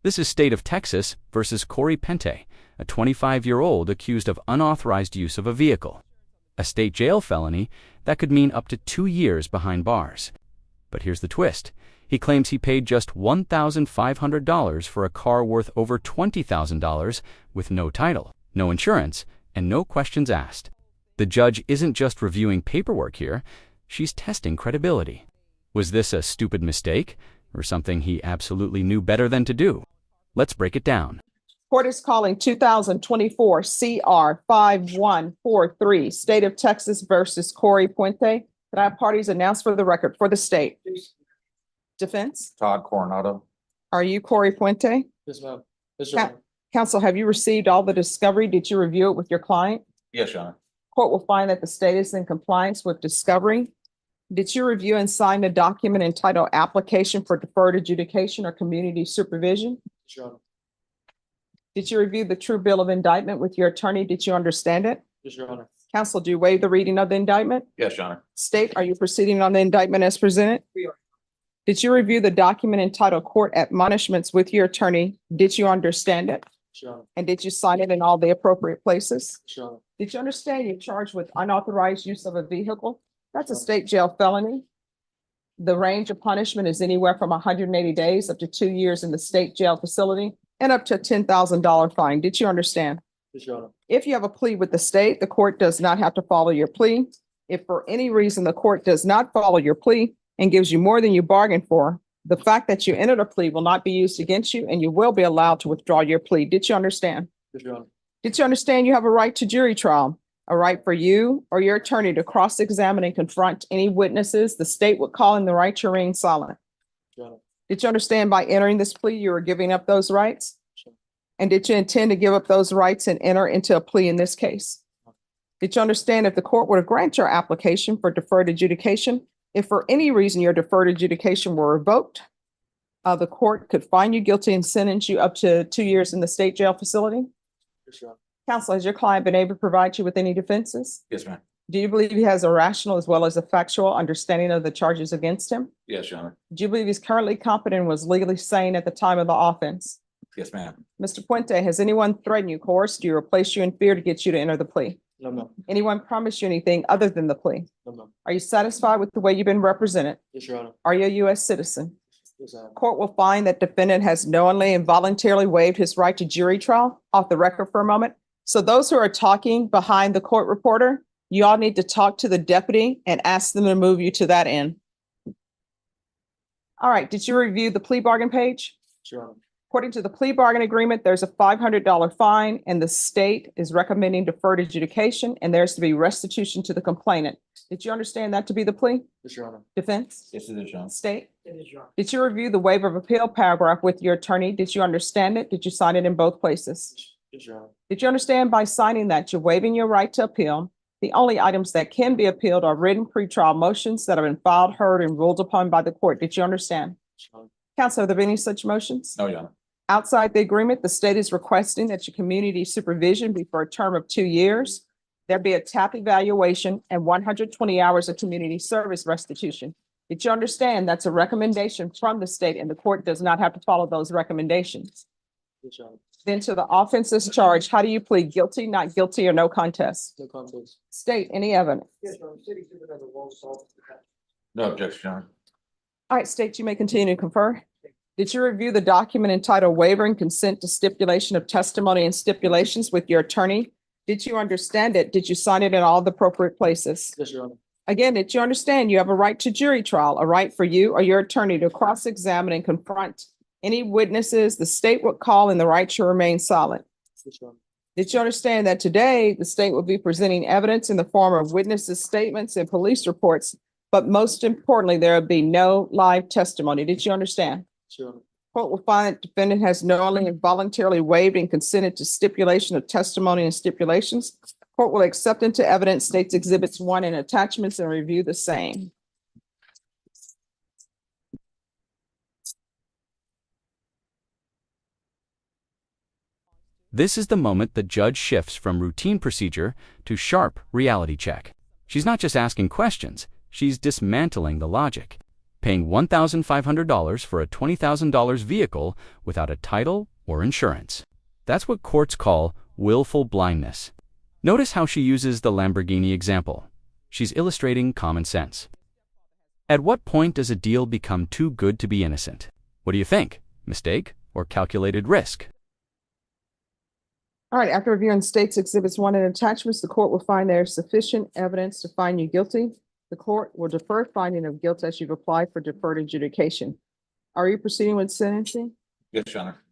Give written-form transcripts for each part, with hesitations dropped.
This is State of Texas versus Corey Pente, a 25-year-old accused of unauthorized use of a vehicle. A state jail felony that could mean up to 2 years behind bars. But here's the twist. He claims he paid just $1,500 for a car worth over $20,000 with no title, no insurance, and no questions asked. The judge isn't just reviewing paperwork here, she's testing credibility. Was this a stupid mistake, or something he absolutely knew better than to do? Let's break it down. Court is calling 2024 CR 5143, State of Texas versus Corey Puente. Could I have parties announced for the record for the state? Defense? Todd Coronado. Are you Corey Puente? Yes, ma'am. Yes, Your Honor. Counsel, have you received all the discovery? Did you review it with your client? Yes, Your Honor. Court will find that the state is in compliance with discovery. Did you review and sign the document entitled Application for Deferred Adjudication or Community Supervision? Yes, Your Honor. Did you review the true bill of indictment with your attorney? Did you understand it? Yes, Your Honor. Counsel, do you waive the reading of the indictment? Yes, Your Honor. State, are you proceeding on the indictment as presented? We are. Did you review the document entitled Court Admonishments with your attorney? Did you understand it? Yes, Your Honor. And did you sign it in all the appropriate places? Yes, Your Honor. Did you understand you're charged with unauthorized use of a vehicle? That's a state jail felony. The range of punishment is anywhere from 180 days up to 2 years in the state jail facility and up to a $10,000 fine. Did you understand? Yes, Your Honor. If you have a plea with the state, the court does not have to follow your plea. If for any reason the court does not follow your plea and gives you more than you bargained for, the fact that you entered a plea will not be used against you and you will be allowed to withdraw your plea. Did you understand? Yes, Your Honor. Did you understand you have a right to jury trial? A right for you or your attorney to cross-examine and confront any witnesses the state would call in the right to remain silent. Yes, Your Honor. Did you understand by entering this plea, you are giving up those rights? Sure. And did you intend to give up those rights and enter into a plea in this case? Did you understand if the court were to grant your application for deferred adjudication, if for any reason your deferred adjudication were revoked, the court could find you guilty and sentence you up to 2 years in the state jail facility? Yes, Your Honor. Counsel, has your client been able to provide you with any defenses? Yes, ma'am. Do you believe he has a rational as well as a factual understanding of the charges against him? Yes, Your Honor. Do you believe he's currently competent and was legally sane at the time of the offense? Yes, ma'am. Mr. Puente, has anyone threatened you, coerced you, or placed you in fear to get you to enter the plea? No, ma'am. Anyone promised you anything other than the plea? No, ma'am. Are you satisfied with the way you've been represented? Yes, Your Honor. Are you a U.S. citizen? Yes, I am. Court will find that defendant has knowingly and voluntarily waived his right to jury trial. Off the record for a moment. So those who are talking behind the court reporter, you all need to talk to the deputy and ask them to move you to that end. All right, did you review the plea bargain page? Yes, Your Honor. According to the plea bargain agreement, there's a $500 fine and the state is recommending deferred adjudication and there's to be restitution to the complainant. Did you understand that to be the plea? Yes, Your Honor. Defense? Yes, it is, Your Honor. State? Yes, Your Honor. Did you review the waiver of appeal paragraph with your attorney? Did you understand it? Did you sign it in both places? Yes, Your Honor. Did you understand by signing that you're waiving your right to appeal? The only items that can be appealed are written pretrial motions that have been filed, heard, and ruled upon by the court. Did you understand? Yes, Your Honor. Counsel, have there been any such motions? No, Your Honor. Outside the agreement, the state is requesting that your community supervision be for a term of 2 years. There be a TAP evaluation and 120 hours of community service restitution. Did you understand that's a recommendation from the state and the court does not have to follow those recommendations? Yes, Your Honor. Then to the offenses charged, how do you plead guilty, not guilty, or no contest? No contest. State any evidence. Yes, Your Honor. City exhibit number 1 solved. No objection, Your Honor. All right, state, you may continue to confer. Did you review the document entitled Waiver and Consent to Stipulation of Testimony and Stipulations with your attorney? Did you understand it? Did you sign it in all the appropriate places? Yes, Your Honor. Again, did you understand you have a right to jury trial, a right for you or your attorney to cross-examine and confront any witnesses the state would call in the right to remain silent? Yes, Your Honor. Did you understand that today the state will be presenting evidence in the form of witnesses' statements and police reports, but most importantly, there will be no live testimony? Did you understand? Yes, Your Honor. Court will find that defendant has knowingly and voluntarily waived and consented to stipulation of testimony and stipulations. Court will accept into evidence states exhibits 1 and attachments and review the same. This is the moment the judge shifts from routine procedure to sharp reality check. She's not just asking questions, she's dismantling the logic. paying $1,500 for a $20,000 vehicle without a title or insurance. That's what courts call willful blindness. Notice how she uses the Lamborghini example. She's illustrating common sense. At what point does a deal become too good to be innocent? What do you think? Mistake or calculated risk? All right, after reviewing states exhibits 1 and attachments, the court will find there is sufficient evidence to find you guilty. The court will defer finding of guilt as you've applied for deferred adjudication. Are you proceeding with sentencing? Yes, Your Honor.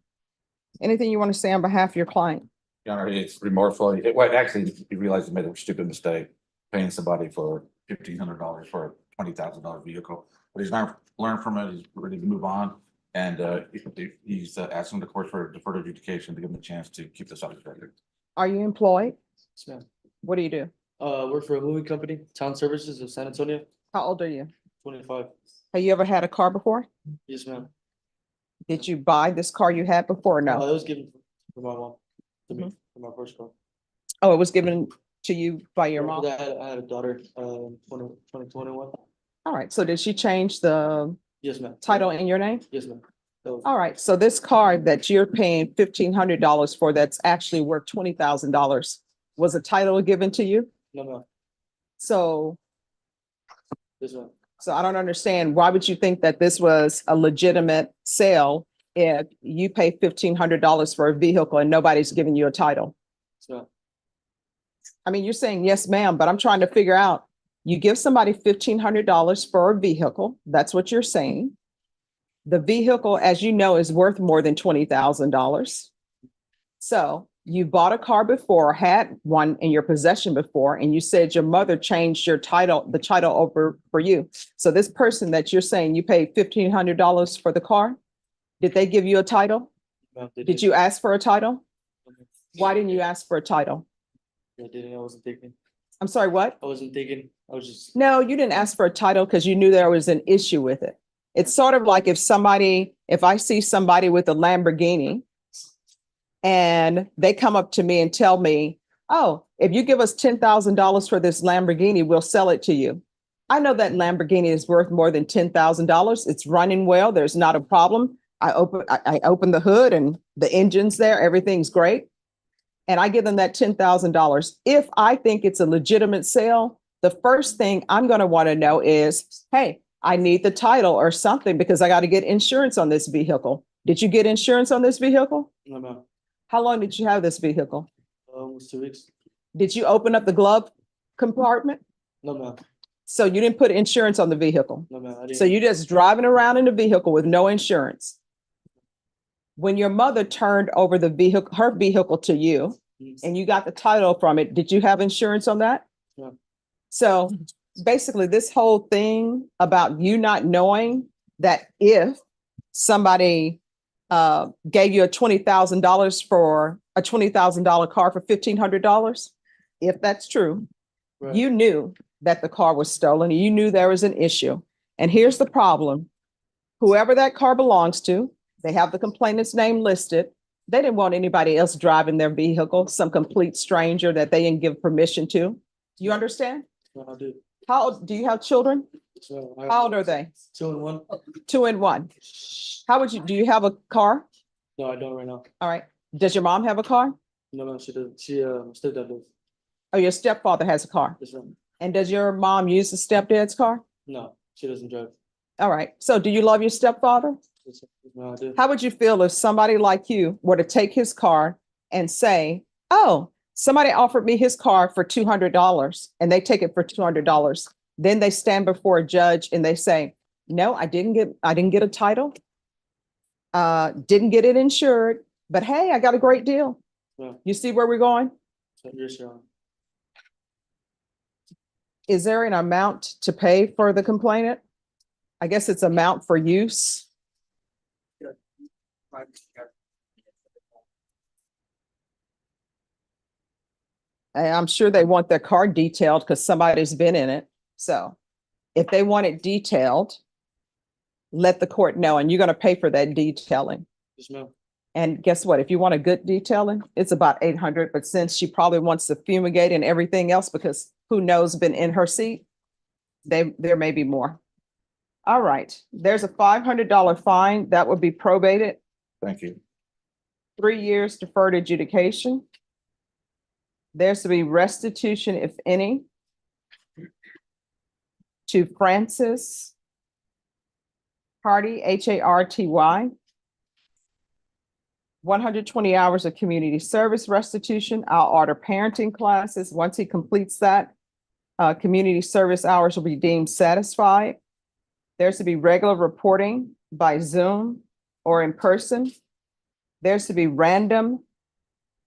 Anything you want to say on behalf of your client? Your Honor, it's remorseful. Well, actually, he realized he made a stupid mistake paying somebody for $1,500 for a $20,000 vehicle. But he's now learned from it. He's ready to move on. And he's asking the court for deferred adjudication to give him a chance to keep this on his record. Are you employed? Yes, ma'am. What do you do? Work for a moving company, Town Services of San Antonio, How old are you? 25. Have you ever had a car before? Yes, ma'am. Did you buy this car you had before or It no? was given for my mom, to me, for my first car. Oh, it was given to you by your mom? I had a daughter, 2021. All right, so did she change the Yes, ma'am. title in your name? Yes, ma'am. That was- All right, so this car that you're paying $1,500 for that's actually worth $20,000, was a title given to you? No, ma'am. So, Yes, ma'am. so I don't understand, why would you think that this was a legitimate sale if you pay $1,500 for a vehicle and nobody's giving you a title? Yes, ma'am. I mean, you're saying yes, ma'am, but I'm trying to figure out, you give somebody $1,500 for a vehicle, that's what you're saying. The vehicle, as you know, is worth more than $20,000. So you bought a car before, had one in your possession before, and you said your mother changed your title, the title over for you. So this person that you're saying you paid $1,500 for the car, did they give you a title? Ma'am, they Did you ask for a title? Okay. Why didn't you ask for a title? I didn't. I wasn't thinking. I'm sorry, what? I wasn't thinking. I was just. No, you didn't ask for a title because you knew there was an issue with it. It's sort of like if I see somebody with a Lamborghini and they come up to me and tell me, oh, if you give us $10,000 for this Lamborghini, we'll sell it to you. I know that Lamborghini is worth more than $10,000. It's running well. There's not a problem. I open the hood and the engine's there. Everything's great. And I give them that $10,000. If I think it's a legitimate sale, the first thing I'm going to want to know is, hey, I need the title or something because I got to get insurance on this vehicle. Did you get insurance on this vehicle? No, ma'am. How long did you have this vehicle? Almost 2 weeks. Did you open up the glove compartment? No, ma'am. So you didn't put insurance on the vehicle. No, ma'am. I didn't. So you're just driving around in the vehicle with no insurance. When your mother turned over the vehicle, her vehicle to you, and you got the title from it, did you have insurance on that? Yeah. So basically, this whole thing about you not knowing that if somebody gave you a $20,000 for a $20,000 car for $1,500, if that's true, Right. you knew that the car was stolen. You knew there was an issue. And here's the problem. Whoever that car belongs to, they have the complainant's name listed. They didn't want anybody else driving their vehicle, some complete stranger that they didn't give permission to. You understand? No, I do. How old, do you have children? So How old are they? 2 and 1. 2 and 1. Do you have a car? No, I don't right now. All right. Does your mom have a car? No, ma'am. She doesn't. She stepdad does. Oh, your stepfather has a car. Yes, ma'am. And does your mom use the stepdad's car? No, she doesn't drive. All right. So do you love your stepfather? Yes, no, I do. How would you feel if somebody like you were to take his car and say, oh, somebody offered me his car for $200 and they take it for $200. Then they stand before a judge and they say, no, I didn't get a title. Didn't get it insured, but hey, I got a great deal. Yeah. You see where we're going? So, yes, Your Honor. Is there an amount to pay for the complainant? I guess it's amount for use. And I'm sure they want their car detailed because somebody's been in it. So if they want it detailed, let the court know, and you're going to pay for that detailing. Yes, ma'am. And guess what? If you want a good detailing, it's about $800. But since she probably wants to fumigate and everything else, because who knows, been in her seat, there may be more. All right, there's a $500 fine that would be probated, Thank you. 3 years deferred adjudication. There's to be restitution, if any, to Francis Hardy, Harty. 120 hours of community service restitution. I'll order parenting classes. Once he completes that, community service hours will be deemed satisfied. There's to be regular reporting by Zoom or in person. There's to be random,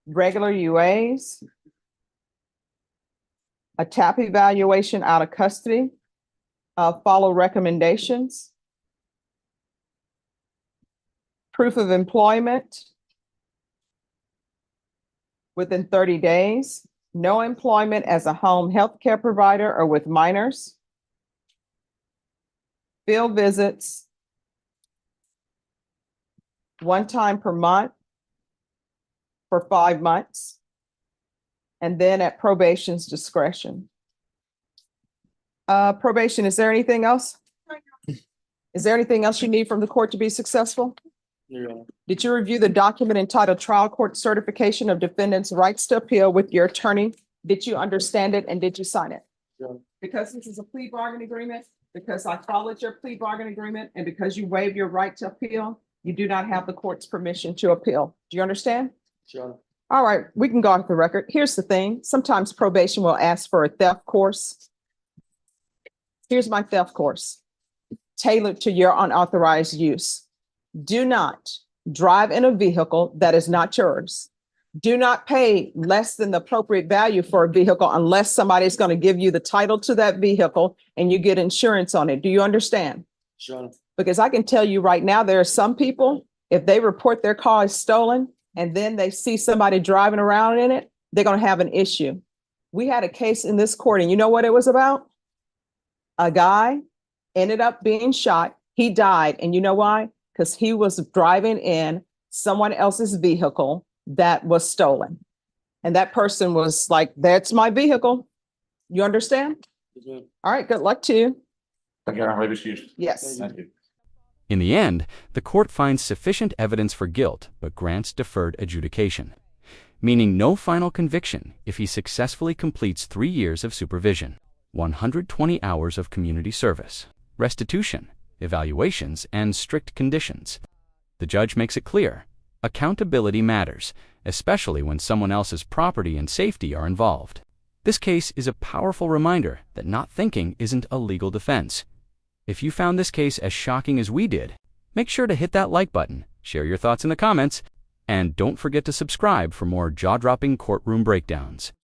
regular UAs, a TAP evaluation out of custody, follow recommendations, proof of employment within 30 days, no employment as a home health care provider or with minors, field visits, 1 time per month for 5 months, and then at probation's discretion. Probation, is there anything else? Is there anything else you need from the court to be successful? Your Honor. Did you review the document entitled Trial Court Certification of Defendant's Rights to Appeal with your attorney? Did you understand it and did you sign it? Your Honor. Because this is a plea bargain agreement, because I followed your plea bargain agreement, and because you waive your right to appeal, you do not have the court's permission to appeal. Do you understand? Your Honor. All right, we can go off the record. Here's the thing. Sometimes probation will ask for a theft course. Here's my theft course, tailored to your unauthorized use. Do not drive in a vehicle that is not yours. Do not pay less than the appropriate value for a vehicle unless somebody's going to give you the title to that vehicle and you get insurance on it. Do you understand? Your Honor. Because I can tell you right now, there are some people, if they report their car is stolen and then they see somebody driving around in it, they're going to have an issue. We had a case in this court, and you know what it was about? A guy ended up being shot. He died. And you know why? Because he was driving in someone else's vehicle that was stolen. And that person was like, that's my vehicle. You understand? Yes, ma'am. All right, good luck to you. Thank you, Your Honor. Maybe excused. Yes. Thank you. In the end, the court finds sufficient evidence for guilt but grants deferred adjudication, meaning no final conviction if he successfully completes 3 years of supervision, 120 hours of community service, restitution, evaluations, and strict conditions. The judge makes it clear, accountability matters, especially when someone else's property and safety are involved. This case is a powerful reminder that not thinking isn't a legal defense. If you found this case as shocking as we did, make sure to hit that like button, share your thoughts in the comments, and don't forget to subscribe for more jaw-dropping courtroom breakdowns.